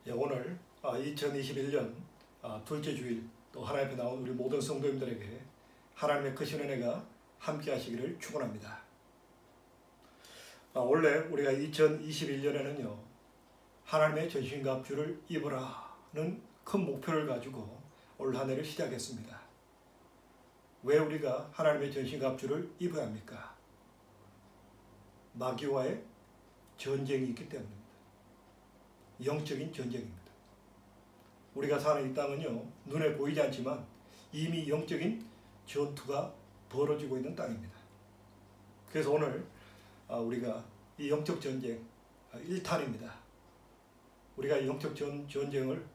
오늘 2021년 둘째 주일 또 하나님 앞에 나온 우리 모든 성도님들에게 하나님의 크신 은혜가 함께 하시기를 축원합니다. 원래 우리가 2021년에는요 하나님의 전신과 합주를 입으라는 큰 목표를 가지고 올 한 해를 시작했습니다. 왜 우리가 하나님의 전신과 합주를 입어야 합니까? 마귀와의 전쟁이 있기 때문입니다. 영적인 전쟁입니다. 우리가 사는 이 땅은요 눈에 보이지 않지만 이미 영적인 전투가 벌어지고 있는 땅입니다. 그래서 오늘 우리가 이 영적 전쟁 1탄입니다. 우리가 이 영적 전쟁을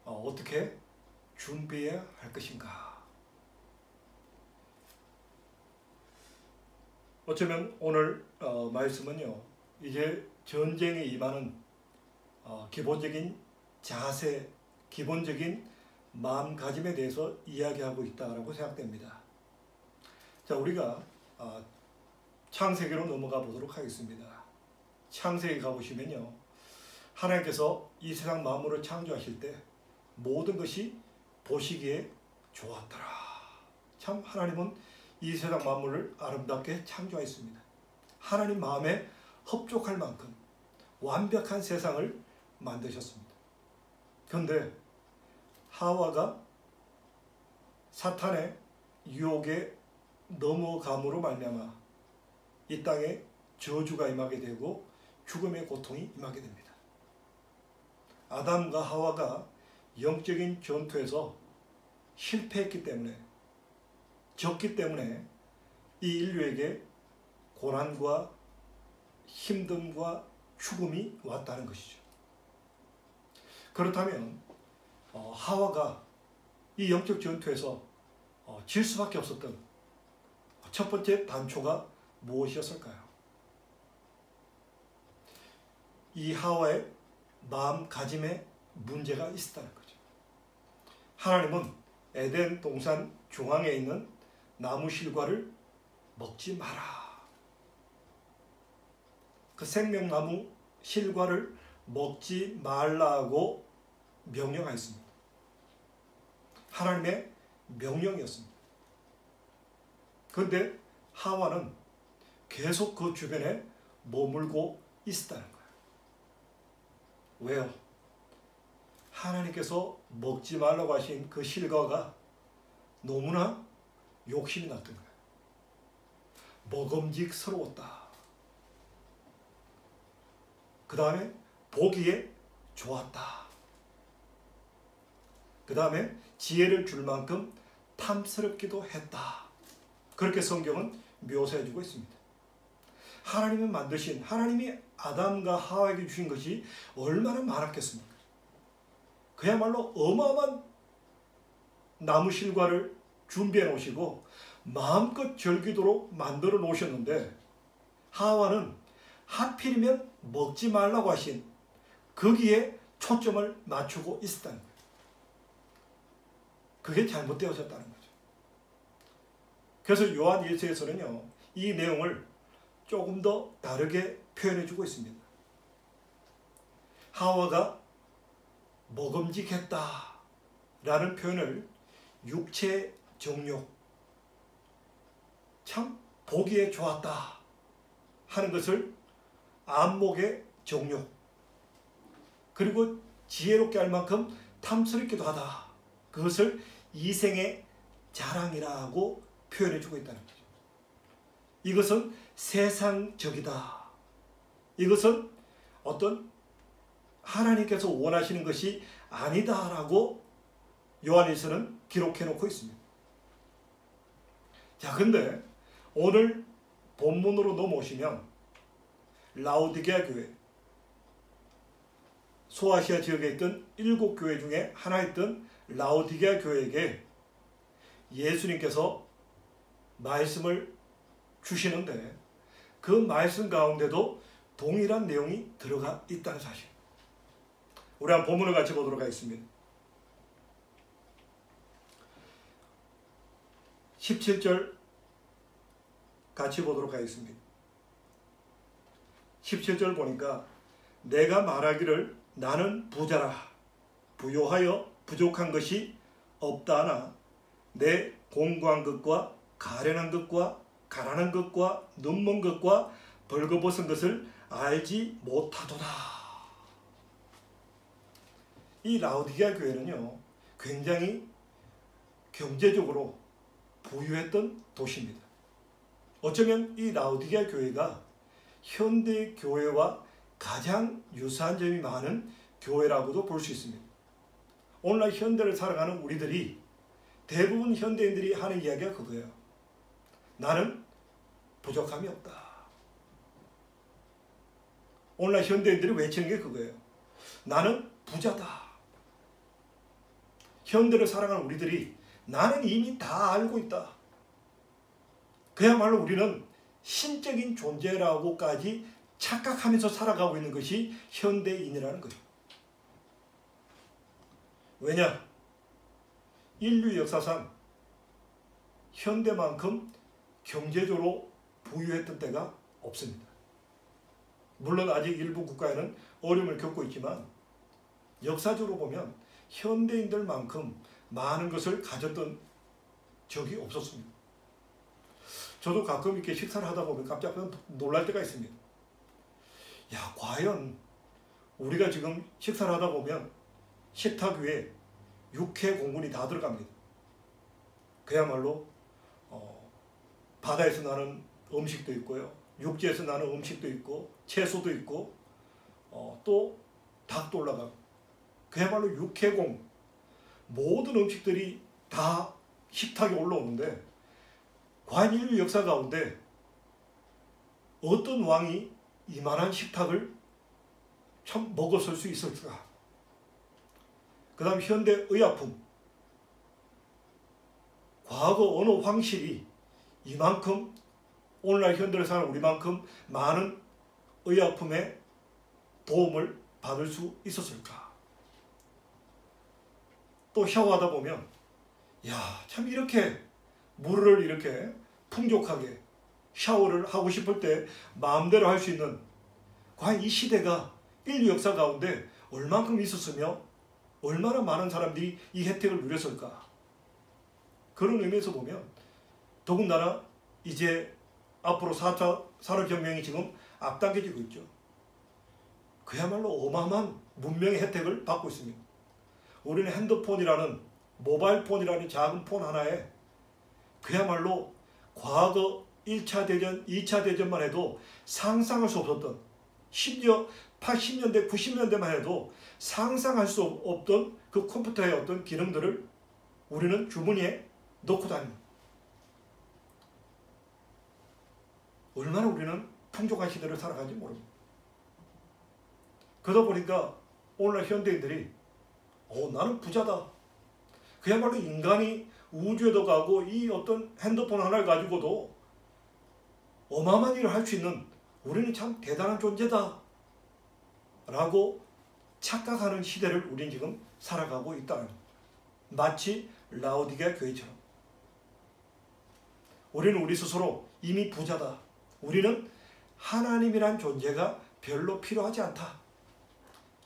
어떻게 준비해야 할 것인가. 어쩌면 오늘 말씀은요 이제 전쟁에 임하는 기본적인 자세, 기본적인 마음가짐에 대해서 이야기하고 있다고 생각됩니다. 자, 우리가 창세기로 넘어가 보도록 하겠습니다. 창세기 가보시면요 하나님께서 이 세상 만물을 창조하실 때 모든 것이 보시기에 좋았더라. 참 하나님은 이 세상 만물을 아름답게 창조하였습니다. 하나님 마음에 흡족할 만큼 완벽한 세상을 만드셨습니다. 그런데 하와가 사탄의 유혹에 넘어감으로 말미암아 이 땅에 저주가 임하게 되고 죽음의 고통이 임하게 됩니다. 아담과 하와가 영적인 전투에서 실패했기 때문에, 졌기 때문에 이 인류에게 고난과 힘듦과 죽음이 왔다는 것이죠. 그렇다면 하와가 이 영적 전투에서 질 수밖에 없었던 첫 번째 단초가 무엇이었을까요? 이 하와의 마음가짐에 문제가 있었다는 거죠. 하나님은 에덴 동산 중앙에 있는 나무 실과를 먹지 마라. 그 생명나무 실과를 먹지 말라고 명령하였습니다. 하나님의 명령이었습니다. 그런데 하와는 계속 그 주변에 머물고 있었다는 거예요. 왜요? 하나님께서 먹지 말라고 하신 그 실과가 너무나 욕심이 났던 거예요. 먹음직스러웠다. 그 다음에 보기에 좋았다. 그 다음에 지혜를 줄 만큼 탐스럽기도 했다. 그렇게 성경은 묘사해주고 있습니다. 하나님은 만드신, 하나님이 아담과 하와에게 주신 것이 얼마나 많았겠습니까? 그야말로 어마어마한 나무 실과를 준비해 놓으시고 마음껏 즐기도록 만들어 놓으셨는데 하와는 하필이면 먹지 말라고 하신 거기에 초점을 맞추고 있었다는 거예요. 그게 잘못되어졌다는 거죠. 그래서 요한 1서에서는요 이 내용을 조금 더 다르게 표현해 주고 있습니다. 하와가 먹음직했다 라는 표현을 육체 정욕, 참 보기에 좋았다 하는 것을 안목의 정욕, 그리고 지혜롭게 할 만큼 탐스럽기도 하다, 그것을 이생의 자랑이라고 표현해 주고 있다는 거죠. 이것은 세상적이다. 이것은 어떤 하나님께서 원하시는 것이 아니다라고 요한일서는 기록해 놓고 있습니다. 자, 근데 오늘 본문으로 넘어오시면 라오디게아 교회, 소아시아 지역에 있던 7교회 중에 하나였던 라오디게아 교회에게 예수님께서 말씀을 주시는데 그 말씀 가운데도 동일한 내용이 들어가 있다는 사실. 우리 한번 본문을 같이 보도록 하겠습니다. 17절 같이 보도록 하겠습니다. 17절 보니까 내가 말하기를 나는 부자라 부요하여 부족한 것이 없다 하나 내 공고한 것과 가련한 것과 가난한 것과 눈먼 것과 벌거벗은 것을 알지 못하도다. 이 라오디게아 교회는요, 굉장히 경제적으로 부유했던 도시입니다. 어쩌면 이 라오디게아 교회가 현대 교회와 가장 유사한 점이 많은 교회라고도 볼 수 있습니다. 오늘날 현대를 살아가는 우리들이 대부분 현대인들이 하는 이야기가 그거예요. 나는 부족함이 없다. 오늘날 현대인들이 외치는 게 그거예요. 나는 부자다. 현대를 살아가는 우리들이 나는 이미 다 알고 있다. 그야말로 우리는 신적인 존재라고까지 착각하면서 살아가고 있는 것이 현대인이라는 거예요. 왜냐? 인류 역사상 현대만큼 경제적으로 부유했던 때가 없습니다. 물론 아직 일부 국가에는 어려움을 겪고 있지만 역사적으로 보면 현대인들만큼 많은 것을 가졌던 적이 없었습니다. 저도 가끔 이렇게 식사를 하다 보면 깜짝 놀랄 때가 있습니다. 야, 과연 우리가 지금 식사를 하다 보면 식탁 위에 육회 공군이 다 들어갑니다. 그야말로 바다에서 나는 음식도 있고요. 육지에서 나는 음식도 있고 채소도 있고 또 닭도 올라가고 그야말로 육해공 모든 음식들이 다 식탁에 올라오는데 과연 인류 역사 가운데 어떤 왕이 이만한 식탁을 참 먹었을 수 있을까? 그 다음 현대 의약품. 과거 어느 황실이 이만큼 오늘날 현대를 사는 우리만큼 많은 의약품의 도움을 받을 수 있었을까? 또 샤워하다 보면 야, 참 이렇게 물을 이렇게 풍족하게 샤워를 하고 싶을 때 마음대로 할 수 있는 과연 이 시대가 인류 역사 가운데 얼만큼 있었으며 얼마나 많은 사람들이 이 혜택을 누렸을까? 그런 의미에서 보면 더군다나 이제 앞으로 4차 산업혁명이 지금 앞당겨지고 있죠. 그야말로 어마어마한 문명의 혜택을 받고 있습니다. 우리는 핸드폰이라는 모바일폰이라는 작은 폰 하나에 그야말로 과거 1차 대전, 2차 대전만 해도 상상할 수 없었던 심지어 80년대, 90년대만 해도 상상할 수 없던 그 컴퓨터의 어떤 기능들을 우리는 주머니에 넣고 다닙니다. 얼마나 우리는 풍족한 시대를 살아가는지 모릅니다. 그러다 보니까 오늘날 현대인들이 나는 부자다. 그야말로 인간이 우주에도 가고 이 어떤 핸드폰 하나를 가지고도 어마어마한 일을 할 수 있는 우리는 참 대단한 존재다 라고 착각하는 시대를 우리는 지금 살아가고 있다는 겁니다. 마치 라오디게아 교회처럼 우리는 우리 스스로 이미 부자다. 우리는 하나님이란 존재가 별로 필요하지 않다.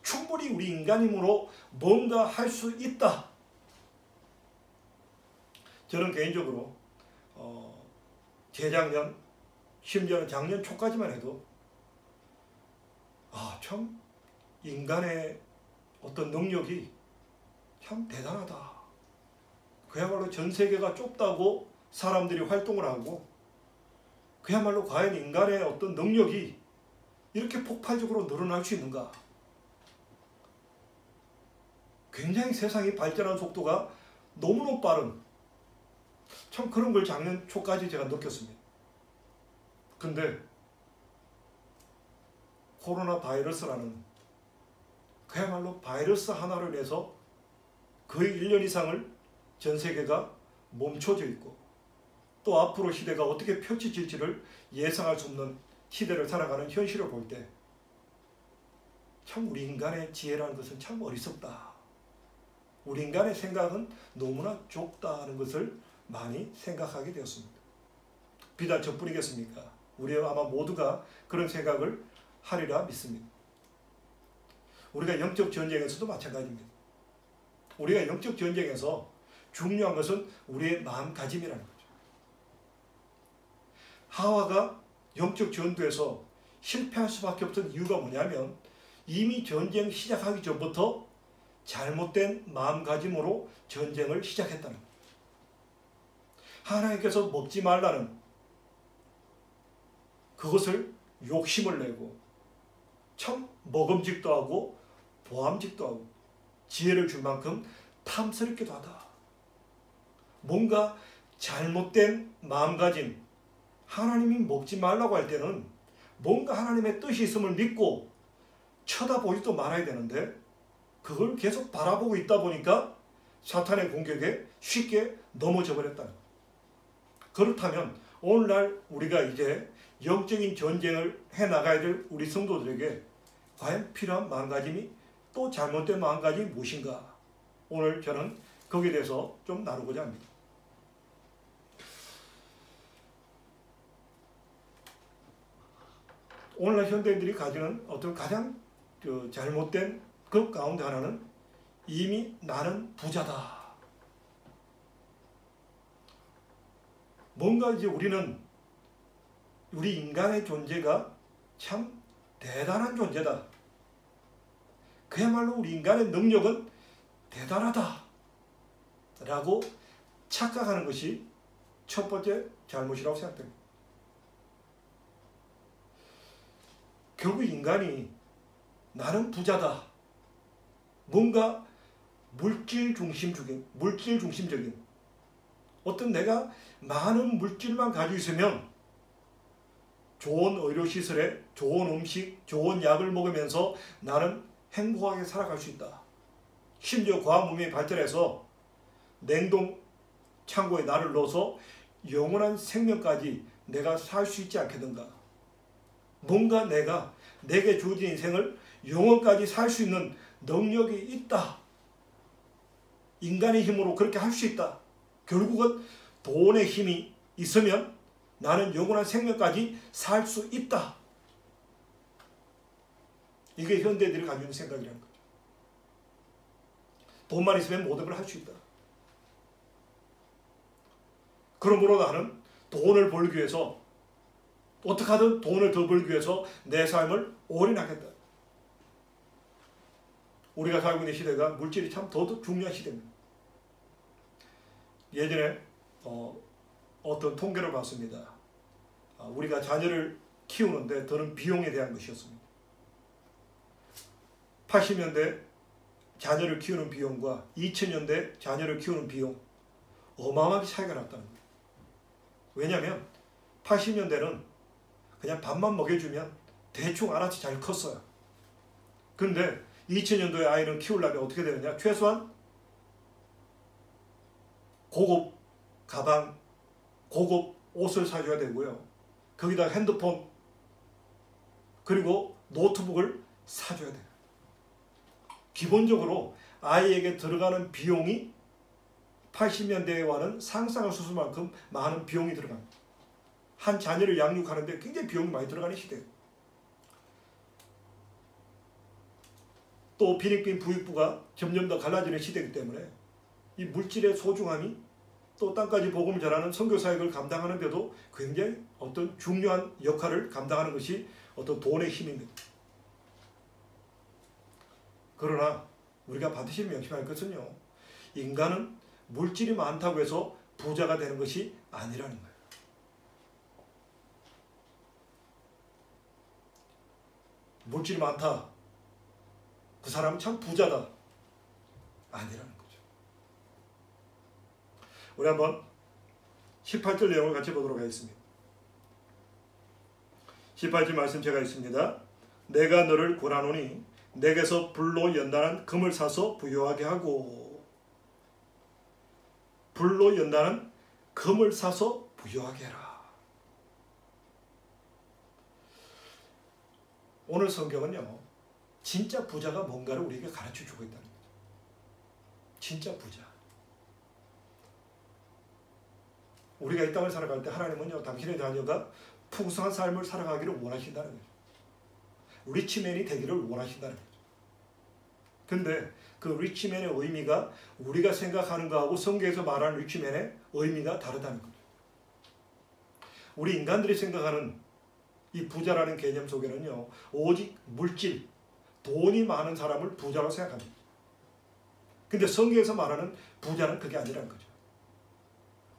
충분히 우리 인간임으로 뭔가 할 수 있다. 저는 개인적으로 재작년 심지어는 작년 초까지만 해도 참 인간의 어떤 능력이 참 대단하다. 그야말로 전 세계가 좁다고 사람들이 활동을 하고 그야말로 과연 인간의 어떤 능력이 이렇게 폭발적으로 늘어날 수 있는가? 굉장히 세상이 발전한 속도가 너무너무 빠른 참 그런 걸 작년 초까지 제가 느꼈습니다. 근데 코로나 바이러스라는 그야말로 바이러스 하나로 인해서 거의 1년 이상을 전 세계가 멈춰져 있고 또 앞으로 시대가 어떻게 펼쳐질지를 예상할 수 없는 시대를 살아가는 현실을 볼 때 참 우리 인간의 지혜라는 것은 참 어리석다. 우리 인간의 생각은 너무나 좁다는 것을 많이 생각하게 되었습니다. 비단 저뿐이겠습니까? 우리 아마 모두가 그런 생각을 하리라 믿습니다. 우리가 영적 전쟁에서도 마찬가지입니다. 우리가 영적 전쟁에서 중요한 것은 우리의 마음가짐이라는 거죠. 하와가 영적 전투에서 실패할 수밖에 없던 이유가 뭐냐면 이미 전쟁 시작하기 전부터 잘못된 마음가짐으로 전쟁을 시작했다는 거예요. 하나님께서 먹지 말라는 그것을 욕심을 내고 참 먹음직도 하고 보암직도 하고 지혜를 줄 만큼 탐스럽기도 하다. 뭔가 잘못된 마음가짐, 하나님이 먹지 말라고 할 때는 뭔가 하나님의 뜻이 있음을 믿고 쳐다보지도 말아야 되는데 그걸 계속 바라보고 있다 보니까 사탄의 공격에 쉽게 넘어져 버렸다는 거예요. 그렇다면 오늘날 우리가 이제 영적인 전쟁을 해나가야 될 우리 성도들에게 과연 필요한 마음가짐이 또 잘못된 마음가짐이 무엇인가? 오늘 저는 거기에 대해서 좀 나누고자 합니다. 오늘날 현대인들이 가지는 어떤 가장 잘못된 그 가운데 하나는 이미 나는 부자다. 뭔가 이제 우리는 우리 인간의 존재가 참 대단한 존재다. 그야말로 우리 인간의 능력은 대단하다. 라고 착각하는 것이 첫 번째 잘못이라고 생각됩니다. 결국 인간이 나는 부자다. 뭔가 물질 중심적인 어떤 내가 많은 물질만 가지고 있으면 좋은 의료시설에 좋은 음식, 좋은 약을 먹으면서 나는 행복하게 살아갈 수 있다. 심지어 과학문명이 발전해서 냉동 창고에 나를 넣어서 영원한 생명까지 내가 살 수 있지 않겠는가. 뭔가 내게 주어진 인생을 영원까지 살 수 있는 능력이 있다. 인간의 힘으로 그렇게 할 수 있다. 결국은 돈의 힘이 있으면 나는 영원한 생명까지 살 수 있다. 이게 현대인들이 가지고 있는 생각이라는 거죠. 돈만 있으면 모든 걸 할 수 있다. 그러므로 나는 돈을 벌기 위해서 어떻게 하든 돈을 더 벌기 위해서 내 삶을 올인하겠다. 우리가 살고 있는 시대가 물질이 참 더 중요한 시대입니다. 예전에 어떤 통계를 봤습니다. 우리가 자녀를 키우는데 드는 비용에 대한 것이었습니다. 80년대 자녀를 키우는 비용과 2000년대 자녀를 키우는 비용 어마어마하게 차이가 났다는 거예요. 왜냐하면 80년대는 그냥 밥만 먹여주면 대충 알아서 잘 컸어요. 그런데 2000년도에 아이를 키우려면 어떻게 되느냐? 최소한 고급 가방, 고급 옷을 사줘야 되고요. 거기다 핸드폰 그리고 노트북을 사줘야 돼요. 기본적으로 아이에게 들어가는 비용이 80년대와는 상상할 수 없을 만큼 많은 비용이 들어갑니다. 한 자녀를 양육하는데 굉장히 비용이 많이 들어가는 시대예요. 또 빈익빈 부익부가 점점 더 갈라지는 시대이기 때문에 이 물질의 소중함이 또 땅까지 복음을 전하는 선교 사역을 감당하는 데도 굉장히 어떤 중요한 역할을 감당하는 것이 어떤 돈의 힘입니다. 그러나 우리가 반드시 명심할 것은요, 인간은 물질이 많다고 해서 부자가 되는 것이 아니라는 거예요. 물질이 많다. 그 사람은 참 부자다. 아니라는 거죠. 우리 한번 18절 내용을 같이 보도록 하겠습니다. 18절 말씀 제가 읽습니다. 내가 너를 권하노니 내게서 불로 연단한 금을 사서 부요하게 하고, 불로 연단한 금을 사서 부요하게 해라. 오늘 성경은요, 진짜 부자가 뭔가를 우리에게 가르쳐주고 있다는 거죠. 진짜 부자. 우리가 이 땅을 살아갈 때 하나님은요, 당신의 자녀가 풍성한 삶을 살아가기를 원하신다는 거죠. 리치맨이 되기를 원하신다는 거죠. 근데 그 리치맨의 의미가 우리가 생각하는 거하고 성경에서 말하는 리치맨의 의미가 다르다는 겁니다. 우리 인간들이 생각하는 이 부자라는 개념 속에는요, 오직 물질, 돈이 많은 사람을 부자로 생각합니다. 근데 성경에서 말하는 부자는 그게 아니라는 거죠.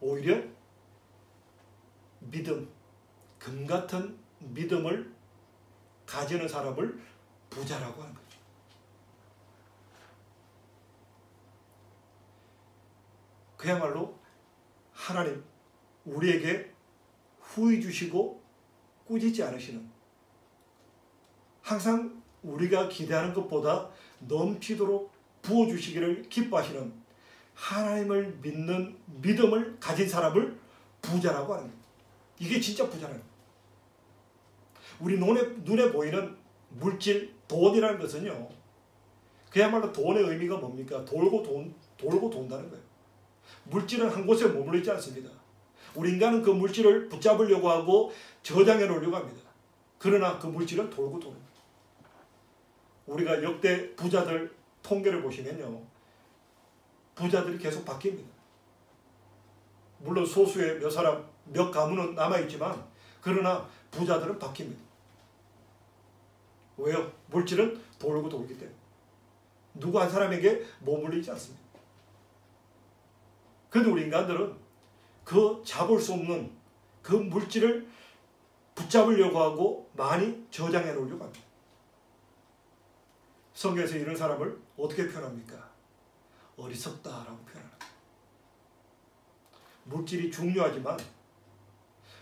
오히려 믿음, 금 같은 믿음을 가지는 사람을 부자라고 하는 거죠. 그야말로 하나님 우리에게 후히 주시고 꾸짖지 않으시는, 항상 우리가 기대하는 것보다 넘치도록 부어주시기를 기뻐하시는 하나님을 믿는 믿음을 가진 사람을 부자라고 하는 거예요. 이게 진짜 부자라는 거예요. 우리 눈에 보이는 물질, 돈이라는 것은요, 그야말로 돈의 의미가 뭡니까? 돌고 돈다는 거예요. 물질은 한 곳에 머물러 있지 않습니다. 우리 인간은 그 물질을 붙잡으려고 하고 저장해 놓으려고 합니다. 그러나 그 물질은 돌고 도는. 우리가 역대 부자들 통계를 보시면요, 부자들이 계속 바뀝니다. 물론 소수의 몇 사람, 몇 가문은 남아있지만 그러나 부자들은 바뀝니다. 왜요? 물질은 돌고 돌기 때문에. 누구 한 사람에게 머물리지 않습니다. 그런데 우리 인간들은 그 잡을 수 없는 그 물질을 붙잡으려고 하고 많이 저장해 놓으려고 합니다. 성경에서 이런 사람을 어떻게 표현합니까? 어리석다라고 표현합니다. 물질이 중요하지만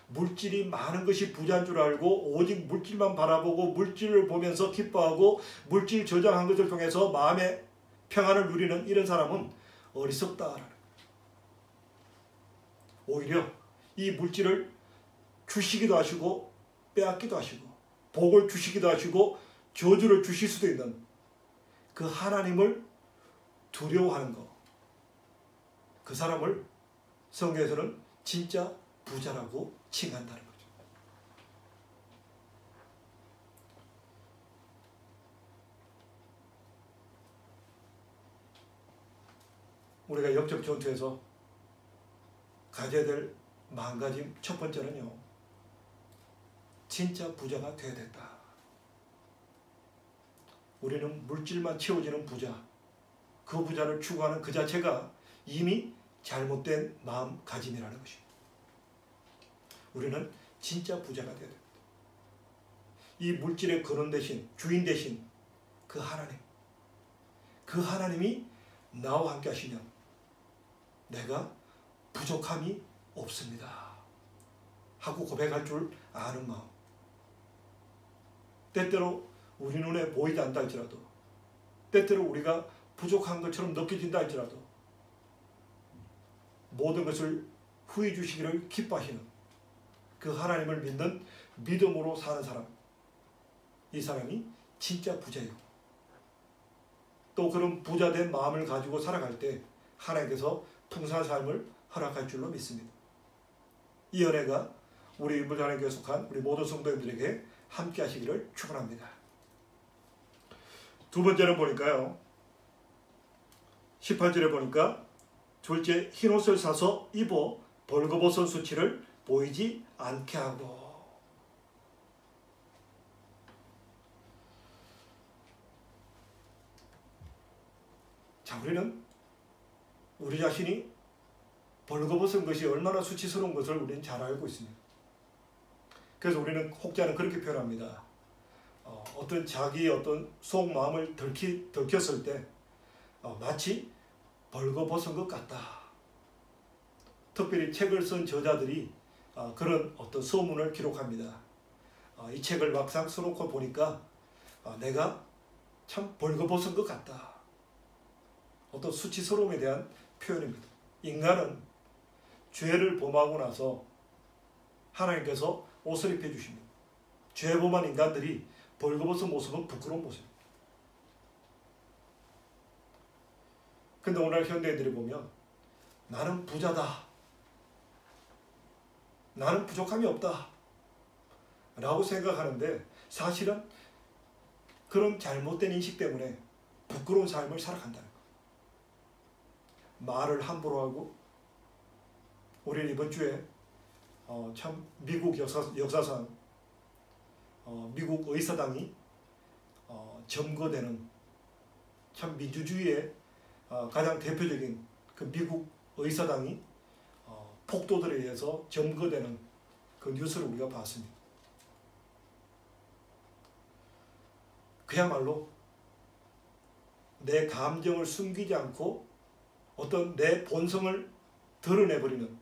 물질이 많은 것이 부자인 줄 알고 오직 물질만 바라보고 물질을 보면서 기뻐하고 물질 저장한 것을 통해서 마음의 평안을 누리는 이런 사람은 어리석다라는 거예요. 오히려 이 물질을 주시기도 하시고 빼앗기도 하시고 복을 주시기도 하시고 저주를 주실 수도 있는 그 하나님을 두려워하는 것, 그 사람을 성경에서는 진짜 부자라고 칭한다는 거죠. 우리가 영적 전투에서 가져야 될 마음가짐 첫 번째는요, 진짜 부자가 되어야 된다. 우리는 물질만 채워지는 부자, 그 부자를 추구하는 그 자체가 이미 잘못된 마음가짐이라는 것입니다. 우리는 진짜 부자가 되어야 됩니다. 이 물질의 근원 대신, 주인 대신 그 하나님, 그 하나님이 나와 함께 하시면 내가 부족함이 없습니다 하고 고백할 줄 아는 마음. 때때로 우리 눈에 보이지 않다 할지라도, 때때로 우리가 부족한 것처럼 느껴진다 할지라도 모든 것을 후히 주시기를 기뻐하시는 그 하나님을 믿는 믿음으로 사는 사람, 이 사람이 진짜 부자이고 또 그런 부자된 마음을 가지고 살아갈 때 하나님께서 풍성한 삶을 허락할 줄로 믿습니다. 이 은혜가 우리 인물하나님께 속한 우리 모든 성도님들에게 함께 하시기를 축원합니다. 두 번째는 보니까요, 18절에 보니까 둘째, 흰옷을 사서 입어 벌거벗은 수치를 보이지 않게 하고. 자, 우리는 우리 자신이 벌거벗은 것이 얼마나 수치스러운 것을 우리는 잘 알고 있습니다. 그래서 우리는 혹자는 그렇게 표현합니다. 어떤 자기의 어떤 속마음을 들켰을 때 마치 벌거벗은 것 같다. 특별히 책을 쓴 저자들이 그런 어떤 소문을 기록합니다. 이 책을 막상 써놓고 보니까 내가 참 벌거벗은 것 같다. 어떤 수치스러움에 대한 표현입니다. 인간은 죄를 범하고 나서 하나님께서 옷을 입혀주십니다. 죄 범한 인간들이 벌거벗은 모습은 부끄러운 모습입니다. 근데 오늘 현대인들이 보면 나는 부자다, 나는 부족함이 없다 라고 생각하는데 사실은 그런 잘못된 인식 때문에 부끄러운 삶을 살아간다는 거. 말을 함부로 하고, 우리는 이번 주에 참 미국 역사상 미국 의사당이 점거되는, 참 민주주의의 가장 대표적인 그 미국 의사당이 폭도들에 의해서 점거되는 그 뉴스를 우리가 봤습니다. 그야말로 내 감정을 숨기지 않고 어떤 내 본성을 드러내버리는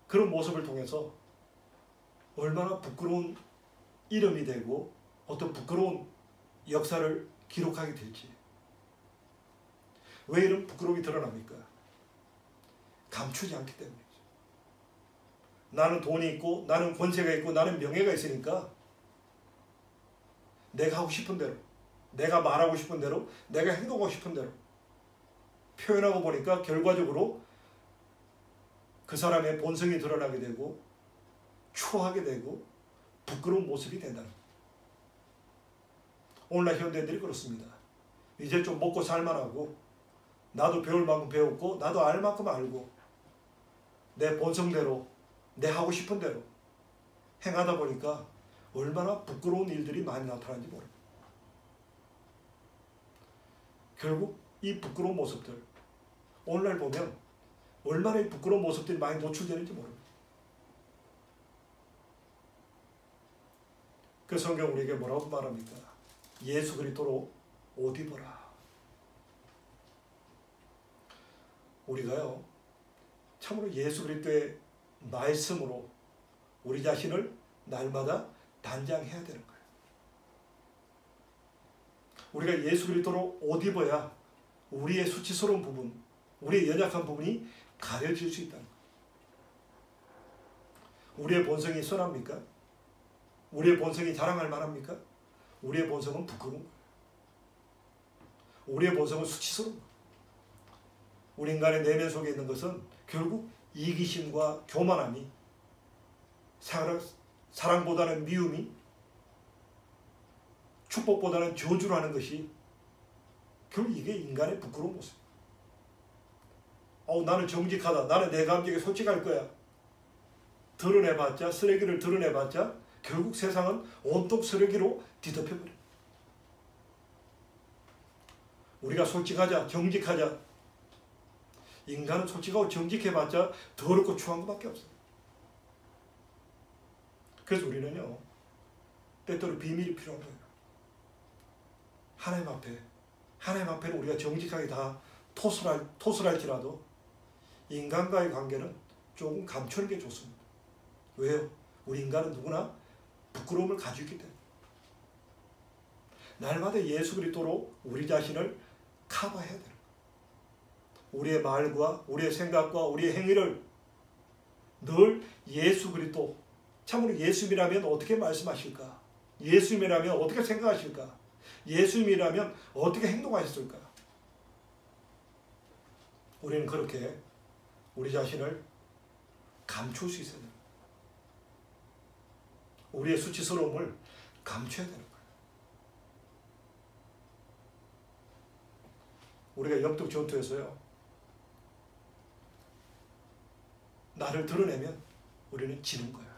그런 모습을 통해서 얼마나 부끄러운 이름이 되고 어떤 부끄러운 역사를 기록하게 될지. 왜 이런 부끄러움이 드러납니까? 감추지 않기 때문이죠. 나는 돈이 있고, 나는 권세가 있고, 나는 명예가 있으니까 내가 하고 싶은 대로, 내가 말하고 싶은 대로, 내가 행동하고 싶은 대로 표현하고 보니까 결과적으로 그 사람의 본성이 드러나게 되고 추하게 되고 부끄러운 모습이 된다는 거예요. 오늘날 현대인들이 그렇습니다. 이제 좀 먹고 살만하고, 나도 배울 만큼 배웠고, 나도 알 만큼 알고, 내 본성대로, 내 하고 싶은 대로 행하다 보니까 얼마나 부끄러운 일들이 많이 나타나는지 모릅니다. 결국 이 부끄러운 모습들, 오늘날 보면 얼마나 이 부끄러운 모습들이 많이 노출되는지 모릅니다. 그 성경 우리에게 뭐라고 말합니까? 예수 그리스도로 옷 입어라. 우리가요, 참으로 예수 그리스도의 말씀으로 우리 자신을 날마다 단장해야 되는 거예요. 우리가 예수 그리스도로 옷 입어야 우리의 수치스러운 부분, 우리의 연약한 부분이 가려질 수 있다는 거예요. 우리의 본성이 선합니까? 우리의 본성이 자랑할 만합니까? 우리의 본성은 부끄러운 거예요. 우리의 본성은 수치스러운 거예요. 우리 인간의 내면 속에 있는 것은 결국 이기심과 교만함이, 사랑보다는 미움이, 축복보다는 저주를 하는 것이 결국 이게 인간의 부끄러운 모습. 나는 정직하다. 나는 내 감정에 솔직할 거야. 드러내봤자, 쓰레기를 드러내봤자 결국 세상은 온통 쓰레기로 뒤덮여버려. 우리가 솔직하자, 정직하자. 인간은 솔직하고 정직해봤자 더럽고 추한 것밖에 없어요. 그래서 우리는요, 때때로 비밀이 필요한 거예요. 하나님 앞에는 우리가 정직하게 다 토설할지라도 인간과의 관계는 조금 감추는 게 좋습니다. 왜요? 우리 인간은 누구나 부끄러움을 가지고 있기 때문에. 날마다 예수 그리스도로 우리 자신을 커버해야 되는 거예요. 우리의 말과 우리의 생각과 우리의 행위를 늘 예수 그리스도, 참으로 예수님이라면 어떻게 말씀하실까? 예수님이라면 어떻게 생각하실까? 예수님이라면 어떻게 행동하셨을까? 우리는 그렇게 우리 자신을 감출 수 있어야 됩니다. 우리의 수치스러움을 감춰야 되는 거예요. 우리가 영적 전투에서요, 나를 드러내면 우리는 지는 거예요.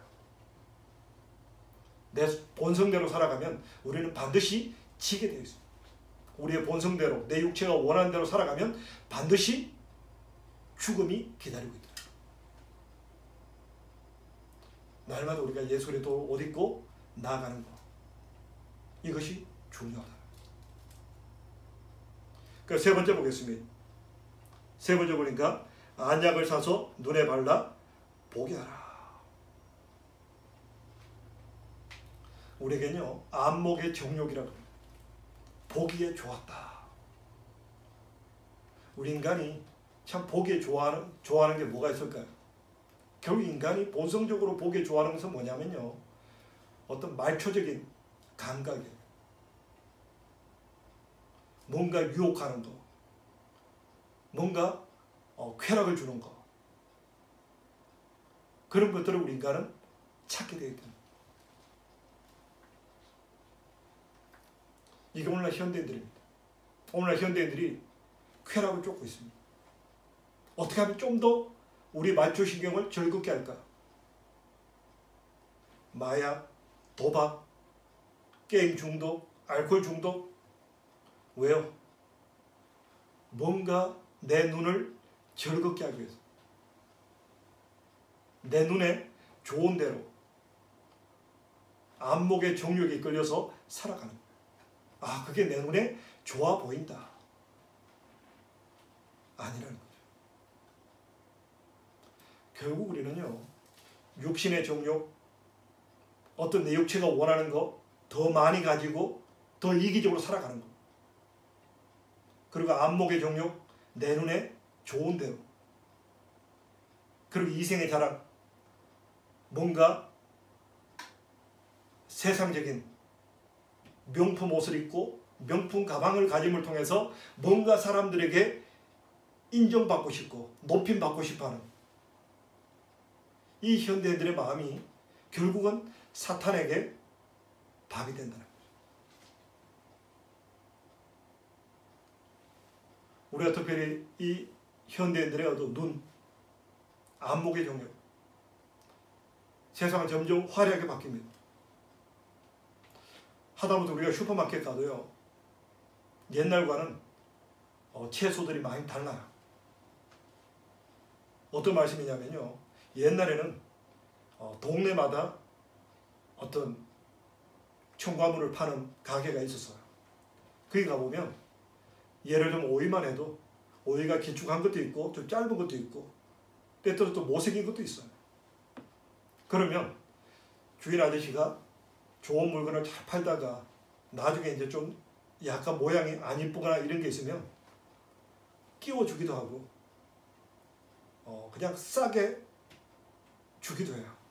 내 본성대로 살아가면 우리는 반드시 지게 되어 있습니다. 우리의 본성대로, 내 육체가 원하는 대로 살아가면 반드시 죽음이 기다리고 있다. 날마다 우리가 예수 그리스도 옷 입고 나아가는 것, 이것이 중요하다. 그래서 세 번째 보겠습니다. 세 번째 보니까 안약을 사서 눈에 발라 보게 하라. 우리에게는요, 안목의 정욕이라고 합니다. 보기에 좋았다. 우리 인간이 참 보기에 좋아하는 게 뭐가 있을까요? 결국 인간이 본성적으로 보기에 좋아하는 것은 뭐냐면요, 어떤 말초적인 감각이에요. 뭔가 유혹하는 거, 뭔가 쾌락을 주는 거, 그런 것들을 우리 인간은 찾게 되어 있다. 이게 오늘날 현대인들입니다. 오늘날 현대인들이 쾌락을 쫓고 있습니다. 어떻게 하면 좀 더 우리 말초신경을 즐겁게 할까? 마약, 도박, 게임 중독, 알코올 중독. 왜요? 뭔가 내 눈을 즐겁게 하기 위해서. 내 눈에 좋은 대로 안목의 정욕에 끌려서 살아가는 거예요. 아, 그게 내 눈에 좋아 보인다. 아니라는 거죠. 결국 우리는요, 육신의 정욕, 어떤 내 육체가 원하는 거 더 많이 가지고 더 이기적으로 살아가는 거. 그리고 안목의 정욕, 내 눈에 좋은 대로. 그리고 이생의 자랑, 뭔가 세상적인 명품 옷을 입고 명품 가방을 가짐을 통해서 뭔가 사람들에게 인정받고 싶고 높임받고 싶어하는 이 현대인들의 마음이 결국은 사탄에게 밥이 된다는 거죠. 우리가 특별히 이 현대인들의 어떤 눈, 안목의 정욕, 세상은 점점 화려하게 바뀝니다. 하다못해 우리가 슈퍼마켓 가도요, 옛날과는 채소들이 많이 달라요. 어떤 말씀이냐면요, 옛날에는 동네마다 어떤 첨가물을 파는 가게가 있었어요. 거기 가보면 예를 들면 오이만 해도 오이가 길쭉한 것도 있고 좀 짧은 것도 있고 때때로 또 못생긴 것도 있어요. 그러면 주인 아저씨가 좋은 물건을 잘 팔다가 나중에 이제 좀 약간 모양이 안 이쁘거나 이런 게 있으면 끼워주기도 하고 그냥 싸게 주기도 해요.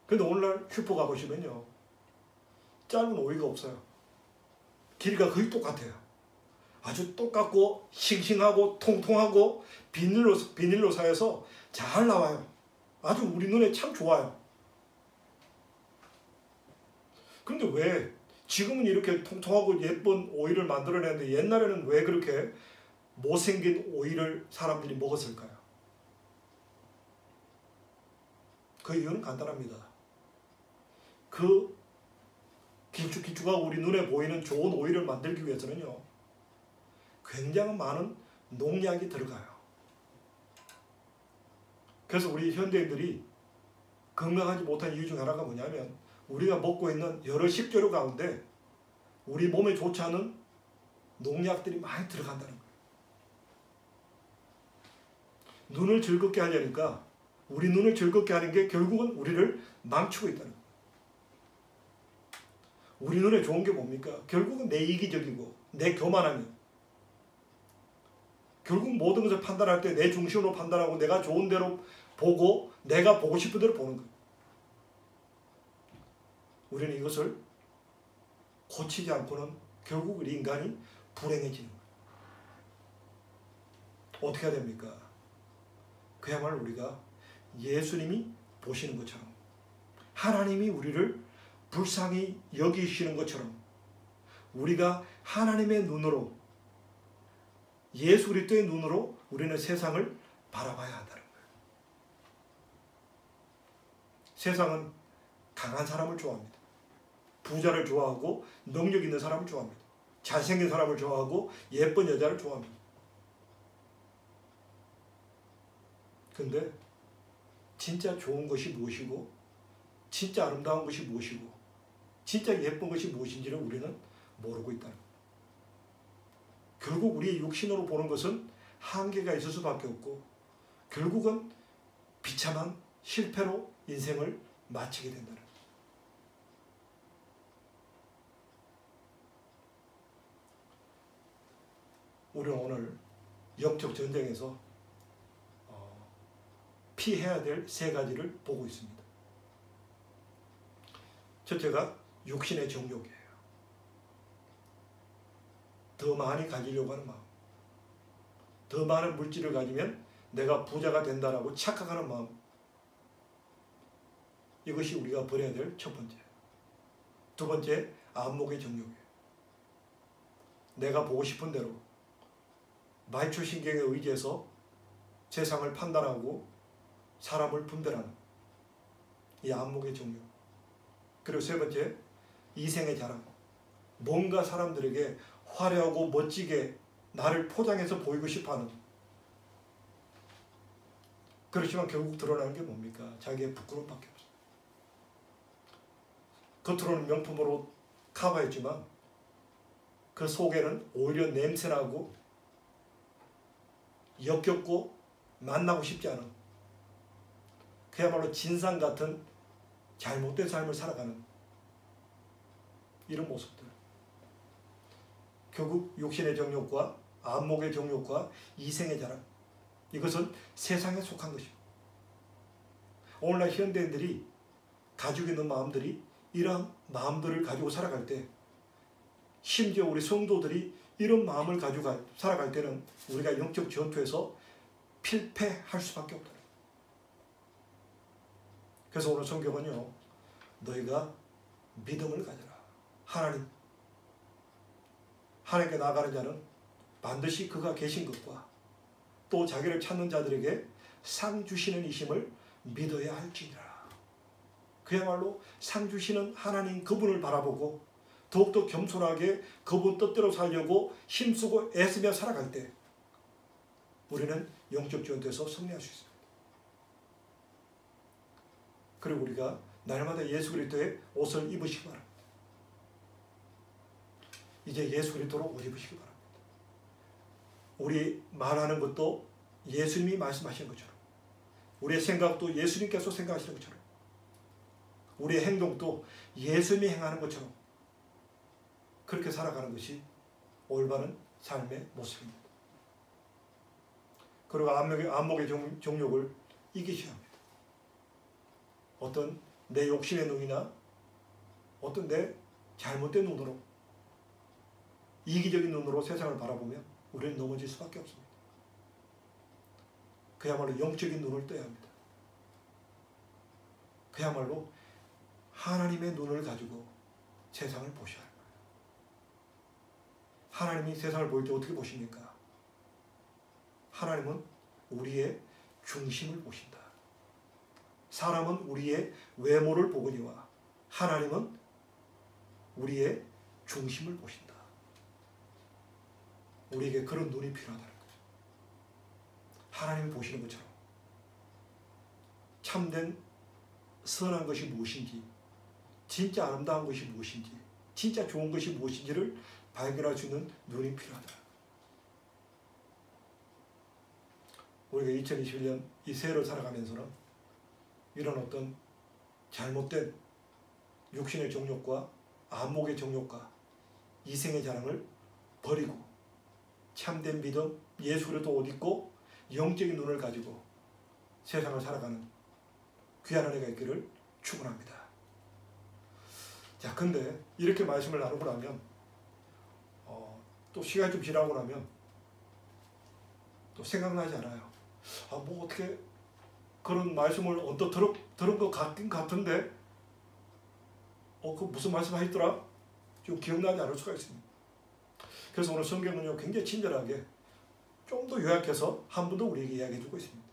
그런데 오늘날 슈퍼 가보시면요, 짧은 오이가 없어요. 길이가 거의 똑같아요. 아주 똑같고 싱싱하고 통통하고 비닐로 사여서 잘 나와요. 아주 우리 눈에 참 좋아요. 그런데 왜 지금은 이렇게 통통하고 예쁜 오이를 만들어내는데 옛날에는 왜 그렇게 못생긴 오이를 사람들이 먹었을까요? 그 이유는 간단합니다. 그 길쭉길쭉하고 우리 눈에 보이는 좋은 오이를 만들기 위해서는요, 굉장히 많은 농약이 들어가요. 그래서 우리 현대인들이 건강하지 못한 이유 중 하나가 뭐냐면 우리가 먹고 있는 여러 식재료 가운데 우리 몸에 좋지 않은 농약들이 많이 들어간다는 거예요. 눈을 즐겁게 하려니까 우리 눈을 즐겁게 하는 게 결국은 우리를 망치고 있다는 거예요. 우리 눈에 좋은 게 뭡니까? 결국은 내 이기적이고 내 교만함이. 결국 모든 것을 판단할 때 내 중심으로 판단하고 내가 좋은 대로 보고 내가 보고 싶은 대로 보는 거예요. 우리는 이것을 고치지 않고는 결국 우리 인간이 불행해지는 거예요. 어떻게 해야 됩니까? 그야말로 우리가 예수님이 보시는 것처럼 하나님이 우리를 불쌍히 여기시는 것처럼 우리가 하나님의 눈으로 예수 그리스도의 눈으로 우리는 세상을 바라봐야 한다는 거예요. 세상은 강한 사람을 좋아합니다. 부자를 좋아하고 능력 있는 사람을 좋아합니다. 잘생긴 사람을 좋아하고 예쁜 여자를 좋아합니다. 근데 진짜 좋은 것이 무엇이고 진짜 아름다운 것이 무엇이고 진짜 예쁜 것이 무엇인지를 우리는 모르고 있다는 거예요. 결국 우리의 육신으로 보는 것은 한계가 있을 수밖에 없고 결국은 비참한 실패로 인생을 마치게 된다는 거예요. 우리는 오늘 영적 전쟁에서 피해야 될 세 가지를 보고 있습니다. 첫째가 육신의 정욕이에요. 더 많이 가지려고 하는 마음. 더 많은 물질을 가지면 내가 부자가 된다라고 착각하는 마음. 이것이 우리가 버려야 될 첫 번째. 두 번째, 안목의 정욕이에요. 내가 보고 싶은 대로 말초신경에 의지해서 세상을 판단하고 사람을 분별하는 이 안목의 정욕. 그리고 세 번째, 이생의 자랑. 뭔가 사람들에게 화려하고 멋지게 나를 포장해서 보이고 싶어하는. 그렇지만 결국 드러나는 게 뭡니까? 자기의 부끄러움밖에 없어요. 겉으로는 명품으로 커버했지만 그 속에는 오히려 냄새나고 역겹고 만나고 싶지 않은, 그야말로 진상 같은 잘못된 삶을 살아가는 이런 모습들. 결국 육신의 정욕과 안목의 정욕과 이생의 자랑, 이것은 세상에 속한 것입니다. 오늘날 현대인들이 가지고 있는 마음들이 이러한 마음들을 가지고 살아갈 때, 심지어 우리 성도들이 이런 마음을 가지고 살아갈 때는 우리가 영적 전투에서 필패할 수밖에 없다. 그래서 오늘 성경은요, 너희가 믿음을 가져라. 하나님께 나아가는 자는 반드시 그가 계신 것과 또 자기를 찾는 자들에게 상 주시는 이심을 믿어야 할지니라. 그야말로 상 주시는 하나님 그분을 바라보고 더욱더 겸손하게 그분 뜻대로 살려고 힘쓰고 애쓰며 살아갈 때 우리는 영적 전투에서 승리할 수 있습니다. 그리고 우리가 날마다 예수 그리스도의 옷을 입으시기 바랍니다. 이제 예수 그리스도로 옷 입으시기 바랍니다. 우리 말하는 것도 예수님이 말씀하신 것처럼, 우리의 생각도 예수님께서 생각하시는 것처럼, 우리의 행동도 예수님이 행하는 것처럼 그렇게 살아가는 것이 올바른 삶의 모습입니다. 그리고 안목의 정욕을 이기셔야 합니다. 어떤 내 욕심의 눈이나 어떤 내 잘못된 눈으로, 이기적인 눈으로 세상을 바라보면 우리는 넘어질 수밖에 없습니다. 그야말로 영적인 눈을 떠야 합니다. 그야말로 하나님의 눈을 가지고 세상을 보셔야 합니다. 하나님이 세상을 볼 때 어떻게 보십니까? 하나님은 우리의 중심을 보신다. 사람은 우리의 외모를 보거니와 하나님은 우리의 중심을 보신다. 우리에게 그런 눈이 필요하다는 거죠. 하나님이 보시는 것처럼 참된 선한 것이 무엇인지, 진짜 아름다운 것이 무엇인지, 진짜 좋은 것이 무엇인지를 발견할 수 있는 눈이 필요하다. 우리가 2021년 이 새해를 살아가면서는 이런 어떤 잘못된 육신의 정욕과 안목의 정욕과 이생의 자랑을 버리고 참된 믿음, 예수 그리스도 옷 입고 영적인 눈을 가지고 세상을 살아가는 귀한 은혜가 있기를 축원합니다. 자, 근데 이렇게 말씀을 나누고 나면 또 시간이 좀 지나고 나면 또 생각나지 않아요. 뭐 어떻게 그런 말씀을 언뜻 들은 것 같긴 같은데 그 무슨 말씀 하셨더라? 좀 기억나지 않을 수가 있습니다. 그래서 오늘 성경은요, 굉장히 친절하게 좀 더 요약해서 한 번 더 우리에게 이야기해 주고 있습니다.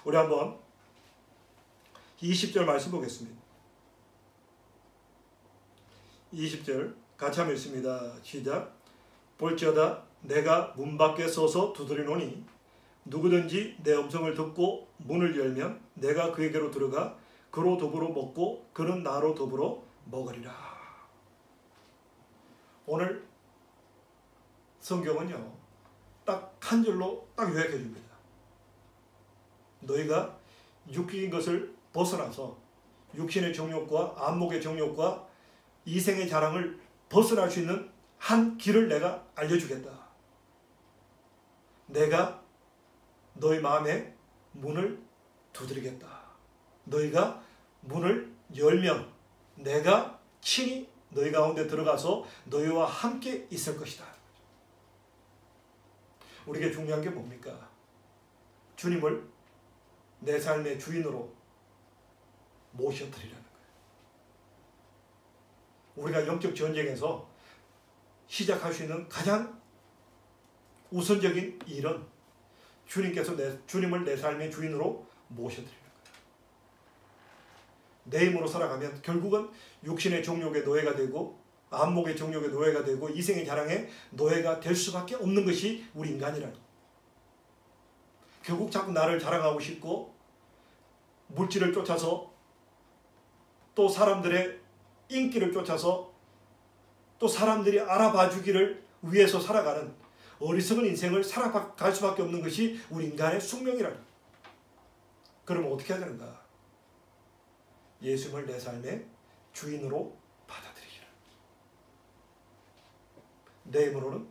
우리 한번 20절 말씀 보겠습니다. 20절 같이 한번 읽습니다. 시작. 볼지어다 내가 문 밖에 서서 두드리노니 누구든지 내 음성을 듣고 문을 열면 내가 그에게로 들어가 그로 더불어 먹고 그는 나로 더불어 먹으리라. 오늘 성경은요, 딱 한 줄로 딱 요약해 줍니다. 너희가 육적인 것을 벗어나서 육신의 정욕과 안목의 정욕과 이생의 자랑을 벗어날 수 있는 한 길을 내가 알려주겠다. 내가 너희 마음에 문을 두드리겠다. 너희가 문을 열면 내가 친히 너희 가운데 들어가서 너희와 함께 있을 것이다. 우리에게 중요한 게 뭡니까? 주님을 내 삶의 주인으로 모셔드리라는 거예요. 우리가 영적 전쟁에서 시작할 수 있는 가장 우선적인 일은 주님께서 주님을 내 삶의 주인으로 모셔드리는 거예요. 내 힘으로 살아가면 결국은 육신의 정욕의 노예가 되고 안목의 정욕의 노예가 되고 이생의 자랑의 노예가 될 수밖에 없는 것이 우리 인간이라는 거예요. 결국 자꾸 나를 자랑하고 싶고 물질을 쫓아서 또 사람들의 인기를 쫓아서 또 사람들이 알아봐 주기를 위해서 살아가는 어리석은 인생을 살아갈 수밖에 없는 것이 우리 인간의 숙명이라는 거예요. 그러면 어떻게 해야 되는가? 예수님을 내 삶의 주인으로 받아들이기를. 내 힘으로는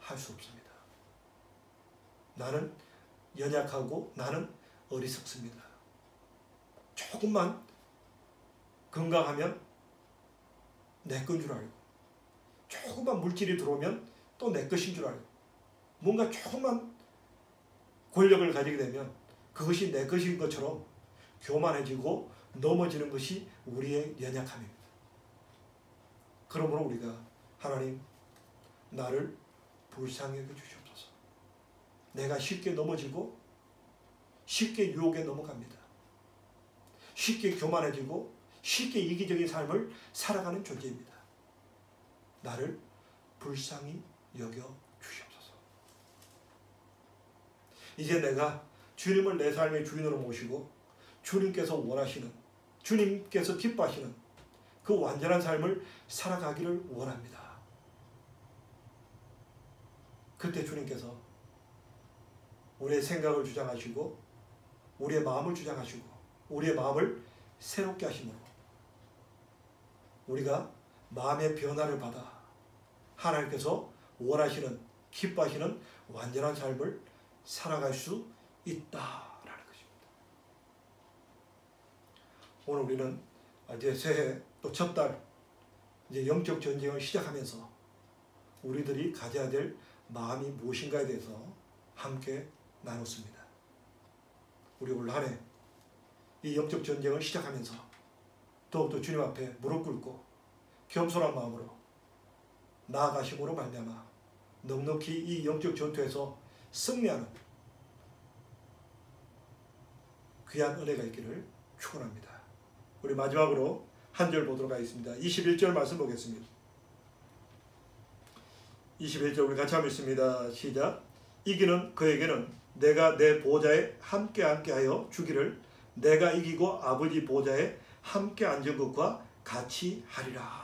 할 수 없습니다. 나는 연약하고 나는 어리석습니다. 조금만 건강하면 내 건 줄 알고 조금만 물질이 들어오면 또 내 것인 줄 알고 뭔가 조금만 권력을 가지게 되면 그것이 내 것인 것처럼 교만해지고 넘어지는 것이 우리의 연약함입니다. 그러므로 우리가 하나님 나를 불쌍히 여겨주시옵소서. 내가 쉽게 넘어지고 쉽게 유혹에 넘어갑니다. 쉽게 교만해지고 쉽게 이기적인 삶을 살아가는 존재입니다. 나를 불쌍히 여겨주시옵소서. 이제 내가 주님을 내 삶의 주인으로 모시고 주님께서 원하시는, 주님께서 기뻐하시는 그 완전한 삶을 살아가기를 원합니다. 그때 주님께서 우리의 생각을 주장하시고 우리의 마음을 주장하시고 우리의 마음을 새롭게 하심으로 우리가 마음의 변화를 받아 하나님께서 원하시는, 기뻐하시는 완전한 삶을 살아갈 수 있다라는 것입니다. 오늘 우리는 이제 새해 또 첫 달 이제 영적 전쟁을 시작하면서 우리들이 가져야 될 마음이 무엇인가에 대해서 함께 나눴습니다. 우리 올 한 해 이 영적 전쟁을 시작하면서 더욱더 주님 앞에 무릎 꿇고 겸손한 마음으로 나아가심으로 말미암아 넉넉히 이 영적 전투에서 승리하는 귀한 은혜가 있기를 축원합니다. 우리 마지막으로 한 절 보도록 하겠습니다. 21절 말씀 보겠습니다. 21절 우리 같이 한번 읽습니다. 시작. 이기는 그에게는 내가 내 보좌에 함께 하여 주기를 내가 이기고 아버지 보좌에 함께 앉은 것과 같이 하리라.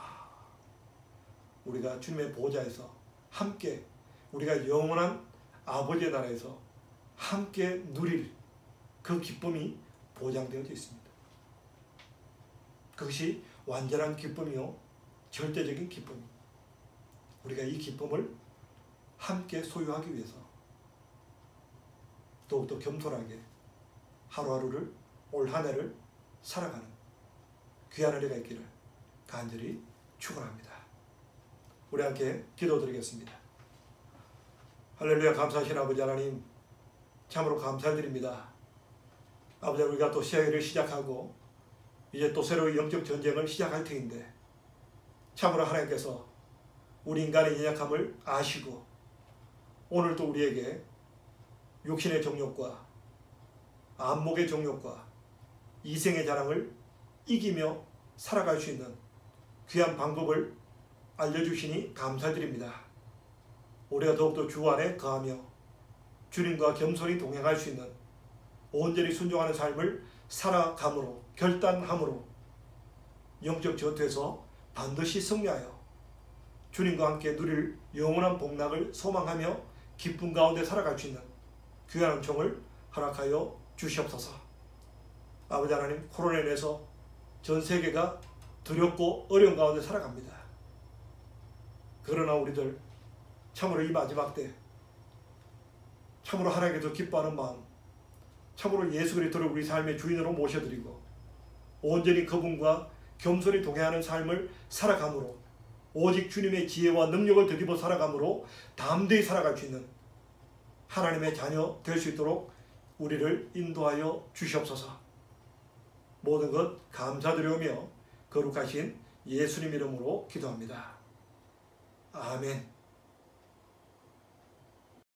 우리가 주님의 보좌에서 함께 우리가 영원한 아버지의 나라에서 함께 누릴 그 기쁨이 보장되어 있습니다. 그것이 완전한 기쁨이요 절대적인 기쁨입니다. 우리가 이 기쁨을 함께 소유하기 위해서 더욱더 겸손하게 하루하루를 올 한 해를 살아가는 귀한 은혜가 있기를 간절히 축원합니다. 우리 함께 기도드리겠습니다. 할렐루야. 감사하신 아버지 하나님 참으로 감사드립니다. 아버지 우리가 또 새해를 시작하고 이제 또 새로운 영적 전쟁을 시작할 터인데 참으로 하나님께서 우리 인간의 연약함을 아시고 오늘도 우리에게 육신의 정욕과 안목의 정욕과 이생의 자랑을 이기며 살아갈 수 있는 귀한 방법을 알려주시니 감사드립니다. 우리가 더욱더 주 안에 거하며 주님과 겸손히 동행할 수 있는 온전히 순종하는 삶을 살아감으로 결단함으로 영적 전투에서 반드시 승리하여 주님과 함께 누릴 영원한 복락을 소망하며 기쁨 가운데 살아갈 수 있는 귀한 은총을 허락하여 주시옵소서. 아버지 하나님 코로나로 인해서 전 세계가 두렵고 어려운 가운데 살아갑니다. 그러나 우리들 참으로 이 마지막 때 참으로 하나님께서 기뻐하는 마음 참으로 예수 그리스도를 우리 삶의 주인으로 모셔드리고 온전히 그분과 겸손히 동행하는 삶을 살아감으로 오직 주님의 지혜와 능력을 되짚어 살아감으로 담대히 살아갈 수 있는 하나님의 자녀 될 수 있도록 우리를 인도하여 주시옵소서. 모든 것 감사드리오며 거룩하신 예수님 이름으로 기도합니다. 아멘.